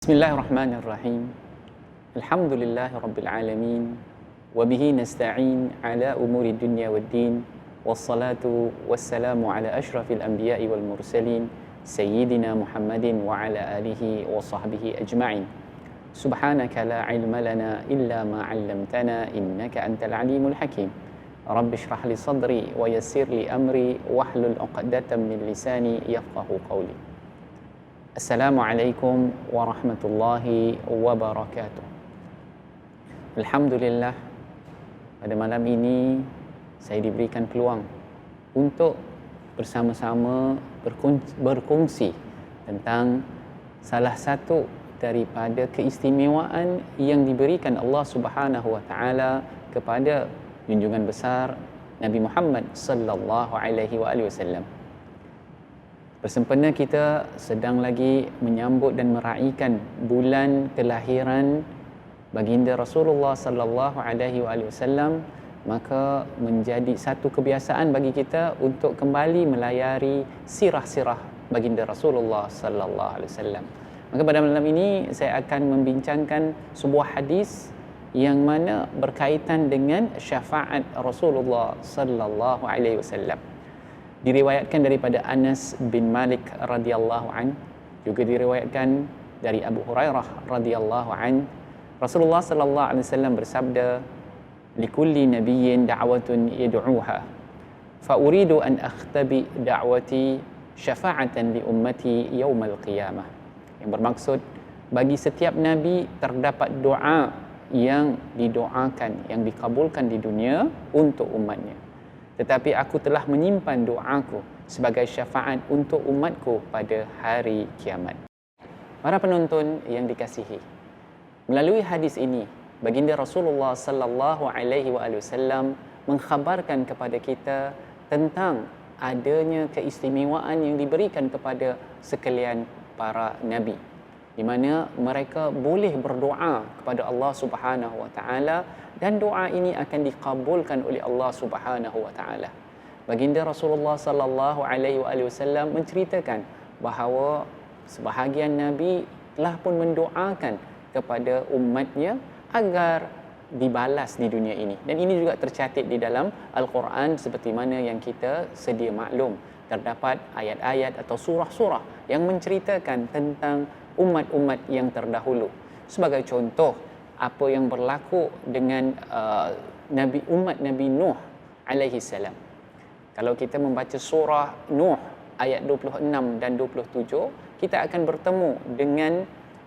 Bismillahirrahmanirrahim. Alhamdulillahi rabbil alamin. Wa bihi nasta'in ala umuri dunya waddin. Wassalatu wassalamu ala asyrafil anbiya'i wal mursalin sayyidina Muhammadin wa ala alihi wa sahbihi ajma'in. Subhanaka la ilma lana illa ma 'allamtana innaka antal alimul hakim. Rabbi shrah li sadri wa yassir li amri wahlul 'uqdatam min lisani yafqahu qawli. Assalamualaikum warahmatullahi wabarakatuh. Alhamdulillah, pada malam ini saya diberikan peluang untuk bersama-sama berkongsi tentang salah satu daripada keistimewaan yang diberikan Allah Subhanahu wa taala kepada junjungan besar Nabi Muhammad sallallahu alaihi wasallam. Bersempena kita sedang lagi menyambut dan meraihkan bulan kelahiran baginda Rasulullah sallallahu alaihi wasallam, maka menjadi satu kebiasaan bagi kita untuk kembali melayari sirah-sirah baginda Rasulullah sallallahu alaihi wasallam. Maka pada malam ini saya akan membincangkan sebuah hadis yang mana berkaitan dengan syafaat Rasulullah sallallahu alaihi wasallam. Diriwayatkan daripada Anas bin Malik radhiyallahu an, juga diriwayatkan dari Abu Hurairah radhiyallahu an. Rasulullah sallallahu alaihi wasallam bersabda, "Likulli nabiyyin da'watun yad'uha, fa uridu an akhtabi da'wati syafa'atan li ummati yaumal qiyamah." Yang bermaksud, bagi setiap nabi terdapat doa yang didoakan, yang dikabulkan di dunia untuk umatnya. Tetapi aku telah menyimpan doaku sebagai syafaat untuk umatku pada hari kiamat. Para penonton yang dikasihi, melalui hadis ini baginda Rasulullah sallallahu alaihi wasallam mengkhabarkan kepada kita tentang adanya keistimewaan yang diberikan kepada sekalian para nabi, di mana mereka boleh berdoa kepada Allah Subhanahu wa taala dan doa ini akan dikabulkan oleh Allah Subhanahu wa taala. Baginda Rasulullah sallallahu alaihi wasallam menceritakan bahawa sebahagian nabi telah pun mendoakan kepada umatnya agar dibalas di dunia ini. Dan ini juga tercatat di dalam Al-Quran seperti mana yang kita sedia maklum. Terdapat ayat-ayat atau surah-surah yang menceritakan tentang umat-umat yang terdahulu. Sebagai contoh, apa yang berlaku dengan umat Nabi Nuh alaihi salam. Kalau kita membaca surah Nuh ayat 26 dan 27, kita akan bertemu dengan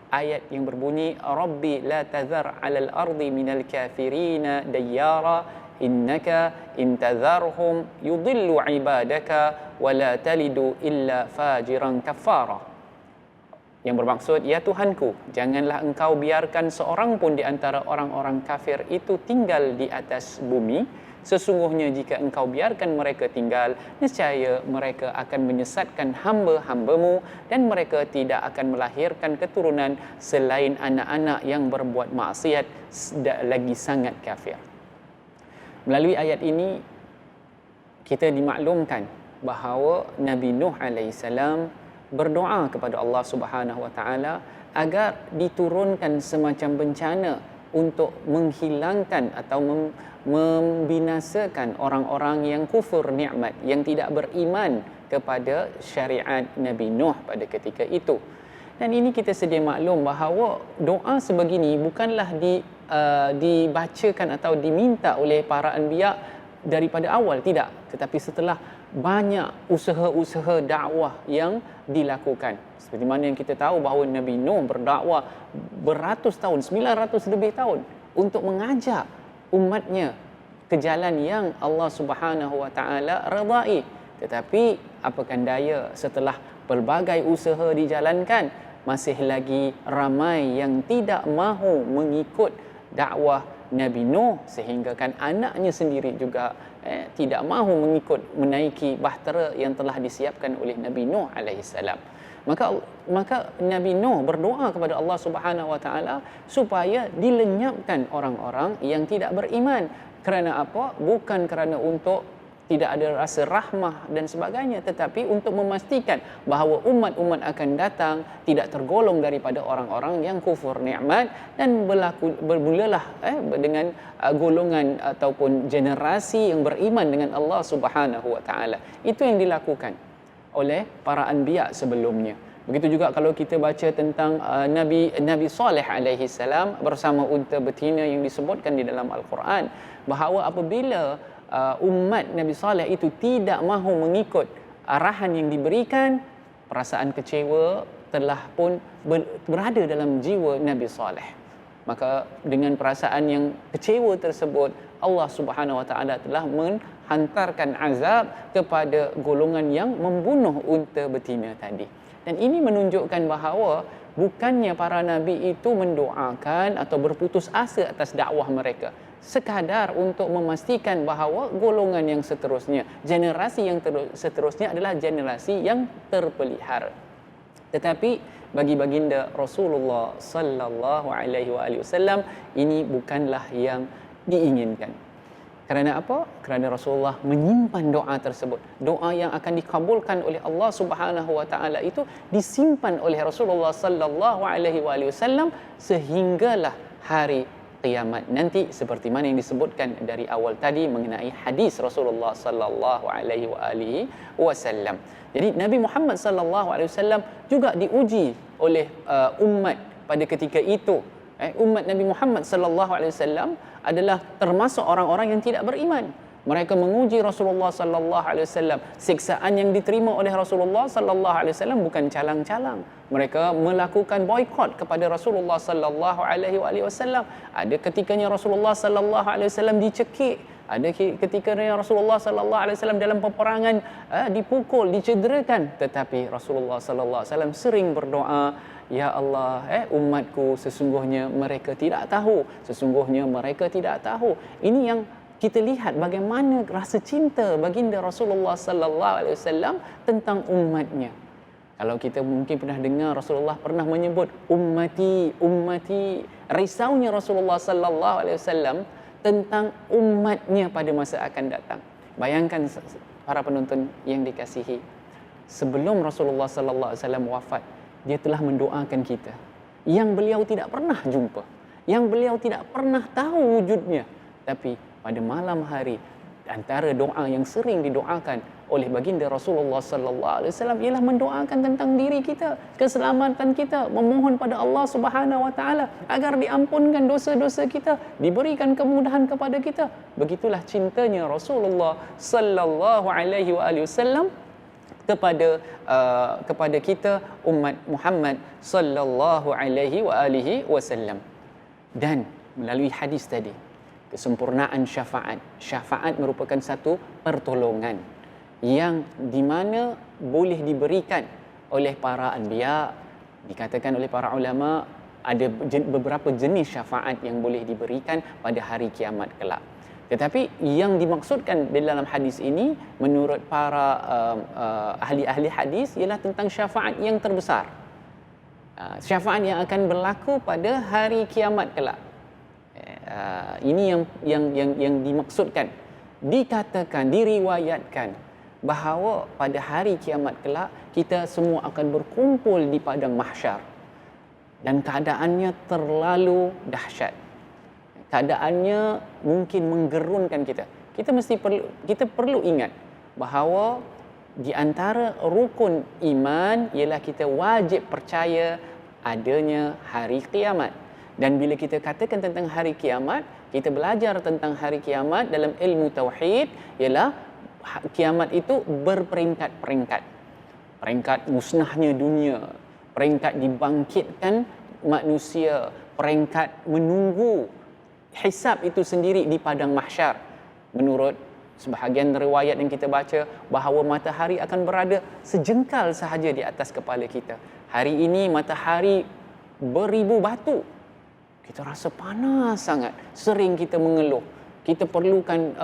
ayat yang berbunyi, "Rabbi la tazar 'alal ardi minal kafirina dayyara innaka in tazarhum yudillu 'ibadaka wa la talidu illa fajiran kafara." Yang bermaksud, "Ya Tuhanku, janganlah engkau biarkan seorang pun di antara orang-orang kafir itu tinggal di atas bumi. Sesungguhnya jika engkau biarkan mereka tinggal, nescaya mereka akan menyesatkan hamba-hambamu dan mereka tidak akan melahirkan keturunan selain anak-anak yang berbuat maksiat lagi sangat kafir." Melalui ayat ini, kita dimaklumkan bahawa Nabi Nuh alaihissalam berdoa kepada Allah Subhanahu wa taala agar diturunkan semacam bencana untuk menghilangkan atau membinasakan orang-orang yang kufur nikmat, yang tidak beriman kepada syariat Nabi Nuh pada ketika itu. Dan ini kita sedia maklum bahawa doa sebegini bukanlah dibacakan atau diminta oleh para anbiya daripada awal, tidak, tetapi setelah banyak usaha-usaha dakwah yang dilakukan. Seperti mana yang kita tahu bahawa Nabi Nuh berdakwah beratus tahun, 900 lebih tahun untuk mengajak umatnya ke jalan yang Allah Subhanahu wa taala redai. Tetapi apakan daya, setelah pelbagai usaha dijalankan, masih lagi ramai yang tidak mahu mengikut dakwah Nabi Nuh, sehingga kan anaknya sendiri juga tidak mahu menaiki bahtera yang telah disiapkan oleh Nabi Nuh alaihissalam. Maka Nabi Nuh berdoa kepada Allah Subhanahu wa taala supaya dilenyapkan orang-orang yang tidak beriman. Kerana apa? Bukan kerana untuk tidak ada rasa rahmah dan sebagainya, tetapi untuk memastikan bahawa umat-umat akan datang tidak tergolong daripada orang-orang yang kufur nikmat dan bermulalah dengan golongan ataupun generasi yang beriman dengan Allah Subhanahu wa taala. Itu yang dilakukan oleh para anbiya sebelumnya. Begitu juga kalau kita baca tentang Nabi Saleh alaihi salam bersama unta betina yang disebutkan di dalam Al-Quran, bahawa apabila umat Nabi Saleh itu tidak mahu mengikut arahan yang diberikan, perasaan kecewa telah pun berada dalam jiwa Nabi Saleh. Maka dengan perasaan yang kecewa tersebut, Allah Subhanahu wa taala telah menghantarkan azab kepada golongan yang membunuh unta betina tadi. Dan ini menunjukkan bahawa bukannya para nabi itu mendoakan atau berputus asa atas dakwah mereka, sekadar untuk memastikan bahawa golongan yang seterusnya, generasi yang seterusnya adalah generasi yang terpelihara. Tetapi bagi baginda Rasulullah sallallahu alaihi wasallam ini bukanlah yang diinginkan. Kerana apa? Kerana Rasulullah menyimpan doa tersebut. Doa yang akan dikabulkan oleh Allah Subhanahu wa taala itu disimpan oleh Rasulullah sallallahu alaihi wasallam sehinggalah hari kiamat nanti, seperti mana yang disebutkan dari awal tadi mengenai hadis Rasulullah sallallahu alaihi wasallam. Jadi Nabi Muhammad sallallahu alaihi wasallam juga diuji oleh umat pada ketika itu. Umat Nabi Muhammad sallallahu alaihi wasallam adalah termasuk orang-orang yang tidak beriman. Mereka menguji Rasulullah sallallahu alaihi wasallam. Siksaan yang diterima oleh Rasulullah sallallahu alaihi wasallam bukan calang-calang. Mereka melakukan boikot kepada Rasulullah sallallahu alaihi wasallam. Ada ketikanya Rasulullah sallallahu alaihi wasallam dicekik. Ada ketikanya Rasulullah sallallahu alaihi wasallam dalam peperangan dipukul, dicederakan. Tetapi Rasulullah sallallahu alaihi wasallam sering berdoa, ya Allah, umatku sesungguhnya mereka tidak tahu. Sesungguhnya mereka tidak tahu. Ini yang kita lihat bagaimana rasa cinta baginda Rasulullah sallallahu alaihi wasallam tentang umatnya. Kalau kita mungkin pernah dengar Rasulullah pernah menyebut ummati, ummati, risaunya Rasulullah sallallahu alaihi wasallam tentang umatnya pada masa akan datang. Bayangkan para penonton yang dikasihi, sebelum Rasulullah sallallahu alaihi wasallam wafat, dia telah mendoakan kita yang beliau tidak pernah jumpa, yang beliau tidak pernah tahu wujudnya. Tapi pada malam hari, antara doa yang sering didoakan oleh baginda Rasulullah sallallahu alaihi wasallam ialah mendoakan tentang diri kita, keselamatan kita, memohon pada Allah Subhanahu wa taala agar diampunkan dosa-dosa kita, diberikan kemudahan kepada kita. Begitulah cintanya Rasulullah sallallahu alaihi wasallam kepada kita umat Muhammad sallallahu alaihi wasallam. Dan melalui hadis tadi, kesempurnaan syafaat. Syafaat merupakan satu pertolongan yang di mana boleh diberikan oleh para anbiya. Dikatakan oleh para ulama ada beberapa jenis syafaat yang boleh diberikan pada hari kiamat kelak. Tetapi yang dimaksudkan di dalam hadis ini menurut para ahli-ahli hadis ialah tentang syafaat yang terbesar. Syafaat yang akan berlaku pada hari kiamat kelak. Ini yang dimaksudkan. Dikatakan, diriwayatkan bahawa pada hari kiamat kelak kita semua akan berkumpul di padang mahsyar dan keadaannya terlalu dahsyat. Keadaannya mungkin menggerunkan kita. Kita perlu ingat bahawa di antara rukun iman ialah kita wajib percaya adanya hari kiamat. Dan bila kita katakan tentang hari kiamat, kita belajar tentang hari kiamat dalam ilmu tauhid ialah kiamat itu berperingkat-peringkat. Peringkat musnahnya dunia, peringkat dibangkitkan manusia, peringkat menunggu hisab itu sendiri di padang mahsyar. Menurut sebahagian riwayat yang kita baca bahawa matahari akan berada sejengkal sahaja di atas kepala kita. Hari ini matahari beribu batu. Kita rasa panas sangat. Sering kita mengeluh. Kita perlukan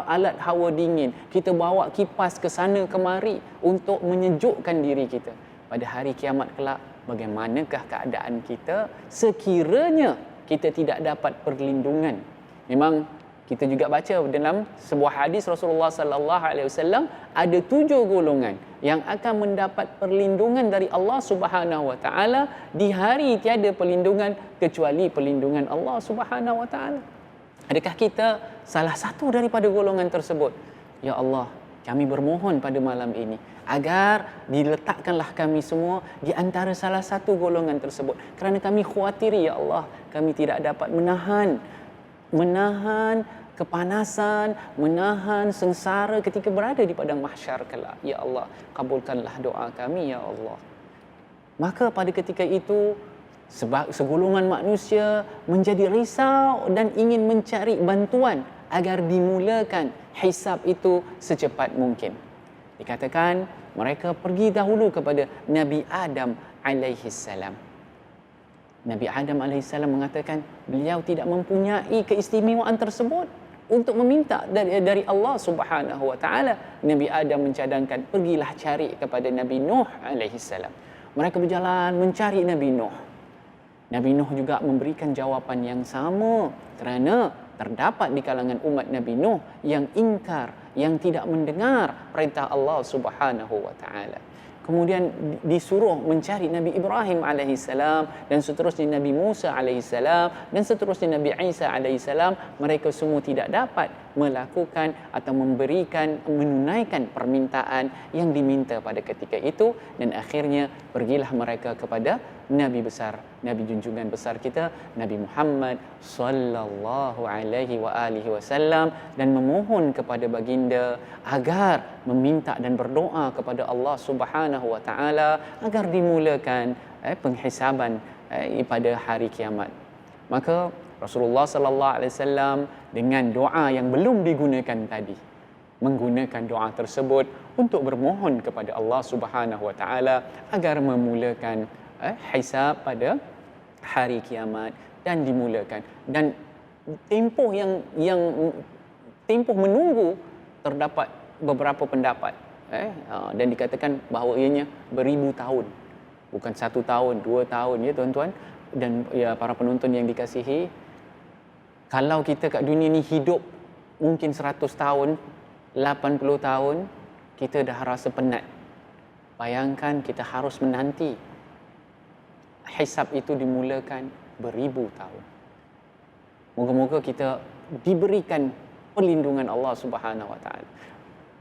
alat hawa dingin. Kita bawa kipas ke sana kemari untuk menyejukkan diri kita. Pada hari kiamat kelak, bagaimanakah keadaan kita sekiranya kita tidak dapat perlindungan? Memang Kita juga baca dalam sebuah hadis Rasulullah sallallahu alaihi wasallam ada 7 golongan yang akan mendapat perlindungan dari Allah Subhanahu wa taala di hari tiada perlindungan kecuali perlindungan Allah Subhanahu wa taala. Adakah kita salah satu daripada golongan tersebut? Ya Allah, kami bermohon pada malam ini agar diletakkanlah kami semua di antara salah satu golongan tersebut. Kerana kami khawatiri, ya Allah, kami tidak dapat menahan kepanasan, menahan sengsara ketika berada di padang mahsyar kelak. Ya Allah, kabulkanlah doa kami, ya Allah. Maka pada ketika itu, segolongan manusia menjadi risau dan ingin mencari bantuan agar dimulakan hisab itu secepat mungkin. Dikatakan mereka pergi dahulu kepada Nabi Adam alaihi salam. Nabi Adam AS mengatakan beliau tidak mempunyai keistimewaan tersebut untuk meminta dari Allah Subhanahu wa taala. Nabi Adam mencadangkan, pergilah cari kepada Nabi Nuh AS. Mereka berjalan mencari Nabi Nuh. Nabi Nuh juga memberikan jawapan yang sama kerana terdapat di kalangan umat Nabi Nuh yang ingkar, yang tidak mendengar perintah Allah Subhanahu wa taala. Kemudian disuruh mencari Nabi Ibrahim alaihissalam dan seterusnya Nabi Musa alaihissalam dan seterusnya Nabi Isa alaihissalam. Mereka semua tidak dapat melakukan atau menunaikan permintaan yang diminta pada ketika itu, dan akhirnya pergilah mereka kepada Nabi besar, Nabi junjungan besar kita, Nabi Muhammad sallallahu alaihi wa alihi wasallam, dan memohon kepada baginda agar meminta dan berdoa kepada Allah Subhanahu wa taala agar dimulakan penghisaban pada hari kiamat. Maka Rasulullah sallallahu alaihi wasallam dengan doa yang belum digunakan tadi menggunakan doa tersebut untuk bermohon kepada Allah Subhanahu wa taala agar memulakan hisab pada hari kiamat dan dimulakan. Dan tempoh yang tempoh menunggu terdapat beberapa pendapat dan dikatakan bahawa ianya beribu tahun, bukan 1 tahun, 2 tahun, ya tuan-tuan dan ya para penonton yang dikasihi. Kalau kita kat dunia ni hidup mungkin 100 tahun, 80 tahun, kita dah rasa penat. Bayangkan kita harus menanti hisab itu dimulakan beribu tahun. Moga-moga kita diberikan perlindungan Allah Subhanahu wa taala,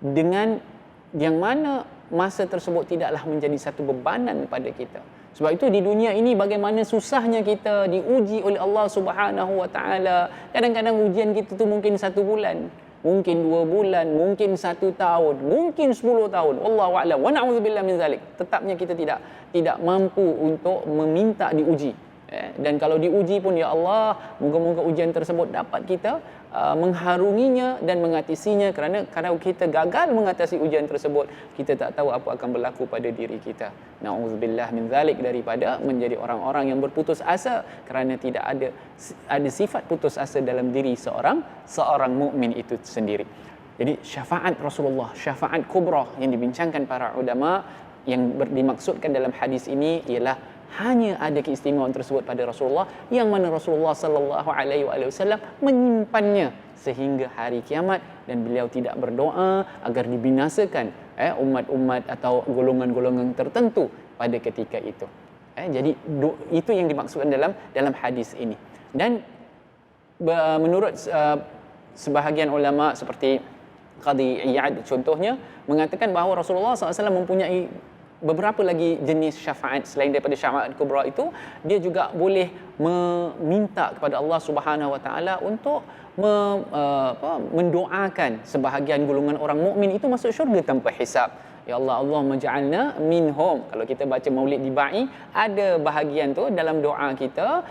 dengan yang mana masa tersebut tidaklah menjadi satu bebanan pada kita. Sebab itu di dunia ini bagaimana susahnya kita diuji oleh Allah Subhanahu wa taala. Kadang-kadang ujian kita tu mungkin 1 bulan, mungkin 2 bulan, mungkin 1 tahun, mungkin 10 tahun. Wallahu a'lam. Wa na'udzubillah min zalik. Tetapnya kita tidak mampu untuk meminta diuji. Dan kalau diuji pun, ya Allah, moga-moga ujian tersebut dapat kita mengharunginya dan mengatasinya, kerana kalau kita gagal mengatasi ujian tersebut, kita tak tahu apa akan berlaku pada diri kita. Na'udzubillah min zalik, daripada menjadi orang-orang yang berputus asa kerana tidak ada sifat putus asa dalam diri seorang mukmin itu sendiri. Jadi syafaat Rasulullah, syafaat kubra yang dibincangkan para ulama, yang dimaksudkan dalam hadis ini ialah hanya ada keistimewaan tersebut pada Rasulullah, yang mana Rasulullah sallallahu alaihi wasallam menyimpannya sehingga hari kiamat, dan beliau tidak berdoa agar dibinasakan umat-umat atau golongan-golongan tertentu pada ketika itu. Jadi itu yang dimaksudkan dalam hadis ini. Dan menurut sebahagian ulama seperti Qadhi Iyad contohnya mengatakan bahawa Rasulullah SAW mempunyai beberapa lagi jenis syafaat selain daripada syafaat kubra itu. Dia juga boleh meminta kepada Allah Subhanahu wa taala untuk mendoakan sebahagian golongan orang mukmin itu masuk syurga tanpa hisab. Ya Allah, Allahumma ja'alna minhum. Kalau kita baca Maulid di Ba'i, ada bahagian tu dalam doa kita,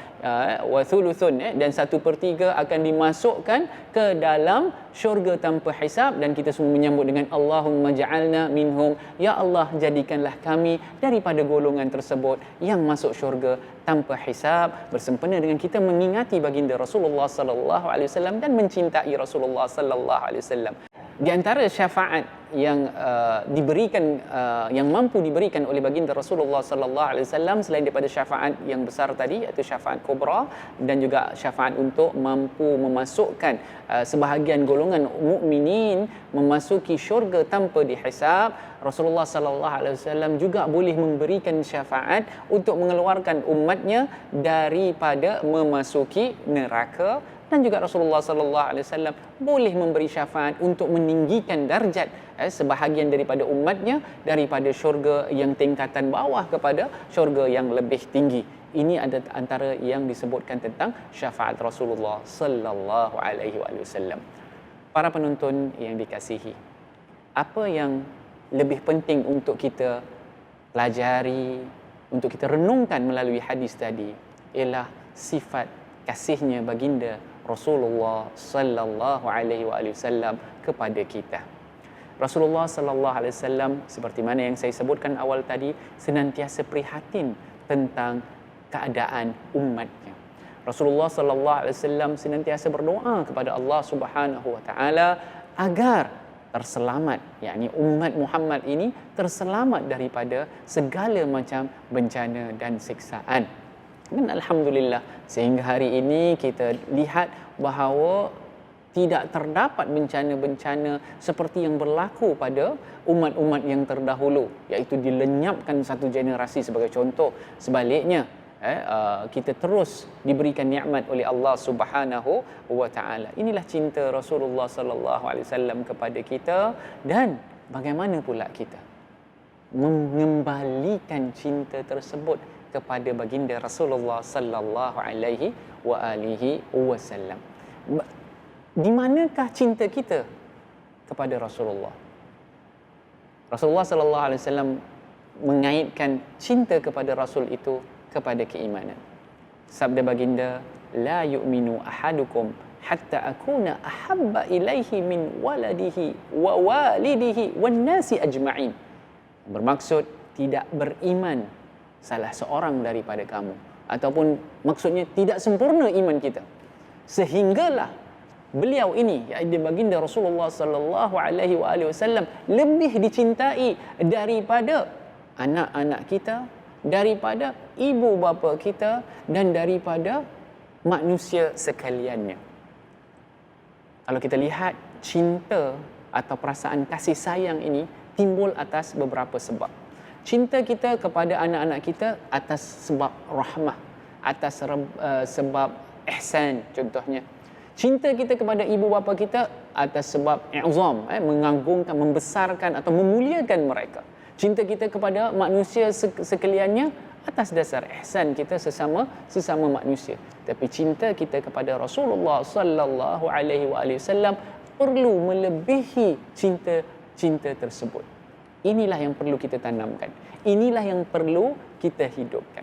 wa thuluthun, dan 1/3 akan dimasukkan ke dalam syurga tanpa hisab, dan kita semua menyambut dengan Allahumma ja'alna minhum. Ya Allah, jadikanlah kami daripada golongan tersebut yang masuk syurga tanpa hisab, bersempena dengan kita mengingati baginda Rasulullah sallallahu alaihi wasallam dan mencintai Rasulullah sallallahu alaihi wasallam. Di antara syafaat yang mampu diberikan oleh baginda Rasulullah sallallahu alaihi wasallam selain daripada syafaat yang besar tadi, iaitu syafaat kubra, dan juga syafaat untuk mampu memasukkan sebahagian golongan mukminin memasuki syurga tanpa dihisab. Rasulullah sallallahu alaihi wasallam juga boleh memberikan syafaat untuk mengeluarkan umatnya daripada memasuki neraka, dan juga Rasulullah sallallahu alaihi wasallam boleh memberi syafaat untuk meninggikan darjat sebahagian daripada umatnya daripada syurga yang tingkatan bawah kepada syurga yang lebih tinggi. Ini ada antara yang disebutkan tentang syafaat Rasulullah sallallahu alaihi wasallam. Para penonton yang dikasihi, apa yang lebih penting untuk kita pelajari, untuk kita renungkan melalui hadis tadi ialah sifat kasihnya baginda Rasulullah sallallahu alaihi wasallam kepada kita. Rasulullah sallallahu alaihi wasallam, seperti mana yang saya sebutkan awal tadi, senantiasa prihatin tentang keadaan umatnya. Rasulullah sallallahu alaihi wasallam senantiasa berdoa kepada Allah Subhanahu wa taala agar terselamat, yakni umat Muhammad ini terselamat daripada segala macam bencana dan siksaan. Dan alhamdulillah, sehingga hari ini kita lihat bahawa tidak terdapat bencana-bencana seperti yang berlaku pada umat-umat yang terdahulu, iaitu dilenyapkan satu generasi sebagai contoh. Sebaliknya, kita terus diberikan nikmat oleh Allah Subhanahu wa taala. Inilah cinta Rasulullah sallallahu alaihi wasallam kepada kita, dan bagaimana pula kita mengembalikan cinta tersebut kepada baginda Rasulullah sallallahu alaihi wasallam. Di manakah cinta kita kepada Rasulullah? Rasulullah sallallahu alaihi wasallam mengaitkan cinta kepada Rasul itu kepada keimanan. Sabda baginda, la yu'minu ahadukum hatta akuna ahabba ilaihi min waladihi wa walidihi wan nasi ajma'in. Bermaksud, tidak beriman salah seorang daripada kamu, ataupun maksudnya tidak sempurna iman kita sehinggalah beliau ini, iaitu baginda Rasulullah sallallahu alaihi wasallam, lebih dicintai daripada anak-anak kita, daripada ibu bapa kita, dan daripada manusia sekaliannya. Kalau kita lihat, cinta atau perasaan kasih sayang ini timbul atas beberapa sebab. Cinta kita kepada anak-anak kita atas sebab rahmah, atas sebab ihsan contohnya. Cinta kita kepada ibu bapa kita atas sebab i'zam, mengagungkan, membesarkan atau memuliakan mereka. Cinta kita kepada manusia sekaliannya atas dasar ihsan kita sesama manusia. Tapi cinta kita kepada Rasulullah sallallahu alaihi wasallam perlu melebihi cinta tersebut. Inilah yang perlu kita tanamkan. Inilah yang perlu kita hidupkan.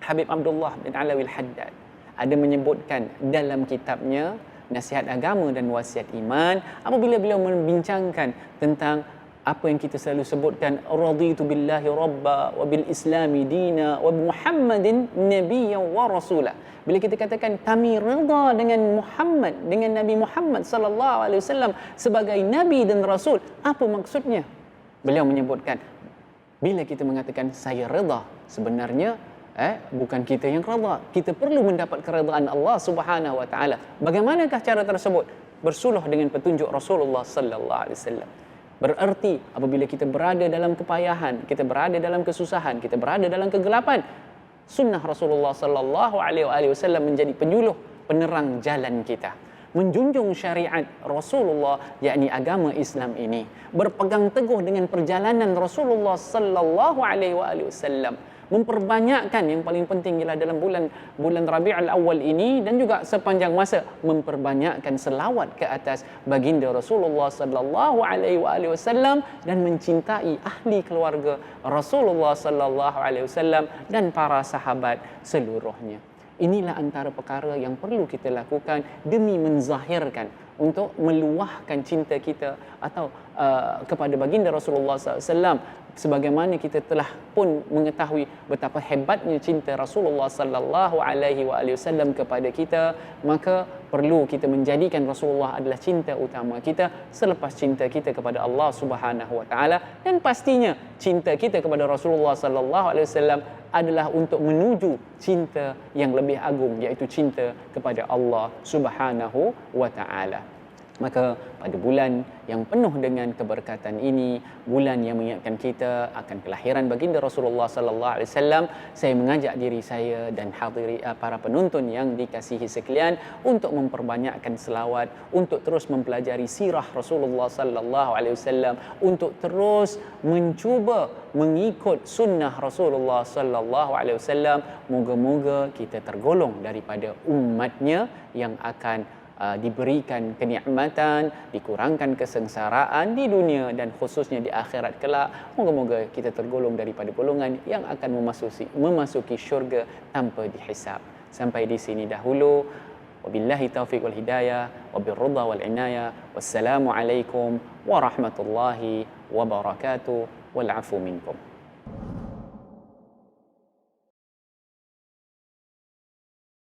Habib Abdullah bin Alawi Al-Haddad ada menyebutkan dalam kitabnya Nasihat Agama dan Wasiat Iman, apabila beliau membincangkan tentang apa yang kita selalu sebutkan, raditu billahi rabba wa bil islami dina wa Muhammadin nabiyyan wa rasula. Bila kita katakan kami redha dengan Muhammad, dengan Nabi Muhammad sallallahu alaihi wasallam sebagai nabi dan rasul, apa maksudnya? Beliau menyebutkan, bila kita mengatakan saya redha, sebenarnya bukan kita yang redha. Kita perlu mendapat keredaan Allah Subhanahu wa taala. Bagaimanakah cara tersebut? Bersuluh dengan petunjuk Rasulullah sallallahu alaihi wasallam. Berarti apabila kita berada dalam kepayahan, kita berada dalam kesusahan, kita berada dalam kegelapan, sunnah Rasulullah sallallahu alaihi wasallam menjadi penyuluh, penerang jalan kita. Menjunjung syariat Rasulullah, yakni agama Islam ini, berpegang teguh dengan perjalanan Rasulullah sallallahu alaihi wasallam, memperbanyakkan, yang paling penting ialah dalam bulan Rabiul Awal ini dan juga sepanjang masa, memperbanyakkan selawat ke atas baginda Rasulullah sallallahu alaihi wasallam dan mencintai ahli keluarga Rasulullah sallallahu alaihi wasallam dan para sahabat seluruhnya. Inilah antara perkara yang perlu kita lakukan demi menzahirkan, untuk meluahkan cinta kita atau kepada baginda Rasulullah SAW. Sebagaimana kita telah pun mengetahui betapa hebatnya cinta Rasulullah sallallahu alaihi wasallam kepada kita, maka perlu kita menjadikan Rasulullah adalah cinta utama kita selepas cinta kita kepada Allah Subhanahu wa taala, dan pastinya cinta kita kepada Rasulullah sallallahu alaihi wasallam adalah untuk menuju cinta yang lebih agung, iaitu cinta kepada Allah Subhanahu wa taala. Maka pada bulan yang penuh dengan keberkatan ini, bulan yang mengingatkan kita akan kelahiran baginda Rasulullah sallallahu alaihi wasallam, saya mengajak diri saya dan hadiri para penonton yang dikasihi sekalian untuk memperbanyakkan selawat, untuk terus mempelajari sirah Rasulullah sallallahu alaihi wasallam, untuk terus mencuba mengikut sunnah Rasulullah sallallahu alaihi wasallam. Moga-moga kita tergolong daripada umatnya yang akan diberikan kenikmatan, dikurangkan kesengsaraan di dunia dan khususnya di akhirat kelak. Moga-moga kita tergolong daripada golongan yang akan memasuki syurga tanpa dihisab. Sampai di sini dahulu. Wabillahi taufiq wal hidayah, wabirridha wal inayah. Wassalamualaikum warahmatullahi wabarakatuh. Wal afu minkum.